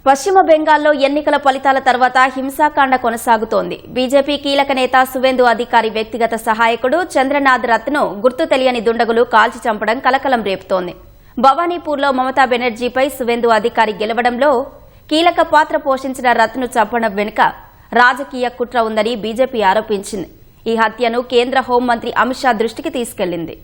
పశ్చిమ బెంగాల్లో ఎన్నికల ఫలితాల తర్వాత హింసాకాండ కొనసాగుతోంది. బీజేపీ కీలక నేత సువేందు అధికారి వ్యక్తిగత సహాయకుడు చంద్రనాథ్ రత్ను గుర్తు తెలియని దుండగులు కాల్చి చంపడం కలకలం రేపుతోంది. భవానీపూర్లో మమతా బెనర్జీపై సువేందు అధికారి గెలవడంలో కీలక పాత్ర పోషించిన రత్ను చంపడం వెనుక రాజకీయ కుట్ర ఉందని బీజేపీ ఆరోపించింది. ఈ హత్యను కేంద్ర హోంమంత్రి అమిత్ షా దృష్టికి తీసుకెళ్లింది.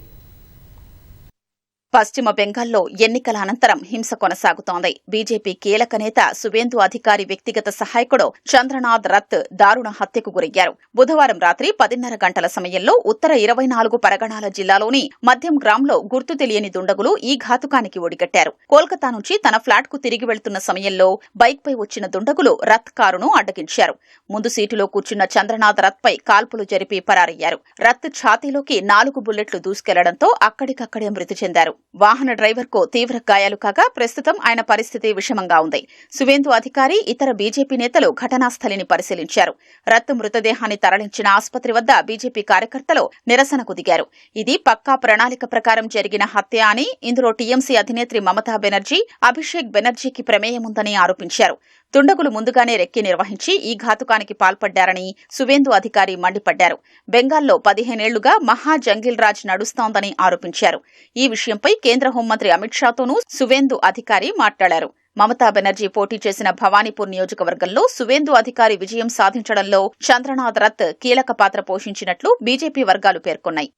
పశ్చిమ బెంగాల్లో ఎన్నికల అనంతరం హింస కొనసాగుతోంది. బీజేపీ కీలక నేత సువేందు అధికారి వ్యక్తిగత సహాయకుడు చంద్రనాథ్ రత్ దారుణ హత్యకు గురయ్యారు. బుధవారం రాత్రి 10:30 గంటల సమయంలో ఉత్తర 24 పరగణాల జిల్లాలోని మధ్యం గ్రాంలో గుర్తు తెలియని దుండగులు ఈ ఘాతుకానికి ఒడిగట్టారు. కోల్కతా నుంచి తన ఫ్లాట్ కు తిరిగి వెళ్తున్న సమయంలో బైక్పై వచ్చిన దుండగులు రత్ కారును అడ్డగించారు. ముందు సీటులో కూర్చున్న చంద్రనాథ్ రత్ పై కాల్పులు జరిపి పరారయ్యారు. రత్ ఛాతీలోకి 4 బుల్లెట్లు దూసుకెళ్లడంతో అక్కడికక్కడే మృతి చెందారు. వాహన డ్రైవర్ కు తీవ్ర గాయాలు కాగా ప్రస్తుతం ఆయన పరిస్థితి విషమంగా ఉంది. సువేందు అధికారి ఇతర బీజేపీ నేతలు ఘటనా స్థలిని పరిశీలించారు. రత్ మృతదేహాన్ని తరలించిన ఆసుపత్రి వద్ద బీజేపీ కార్యకర్తలు నిరసనకు దిగారు. ఇది పక్కా ప్రణాళిక ప్రకారం జరిగిన హత్య అని, ఇందులో టీఎంసీ అధినేత్రి మమతా బెనర్జీ, అభిషేక్ బెనర్జీకి ప్రమేయముందని ఆరోపించారు. దుండగులు ముందుగానే రెక్కి నిర్వహించి ఈ ఘాతుకానికి పాల్పడ్డారని సువేందు అధికారి మండిపడ్డారు. బెంగాల్లో 15 ఏళ్లుగా మహా జంగిల్ రాజ్ నడుస్తోందని ఆరోపించారు. ఈ విషయంపై కేంద్ర హోంమంత్రి అమిత్ షాతోనూ సువేందు అధికారి మాట్లాడారు. మమతా బెనర్జీ పోటీ చేసిన భవానీపూర్ నియోజకవర్గంలో సువేందు అధికారి విజయం సాధించడంలో చంద్రనాథ్ రత్ కీలక పాత్ర పోషించినట్లు బీజేపీ వర్గాలు పేర్కొన్నాయి.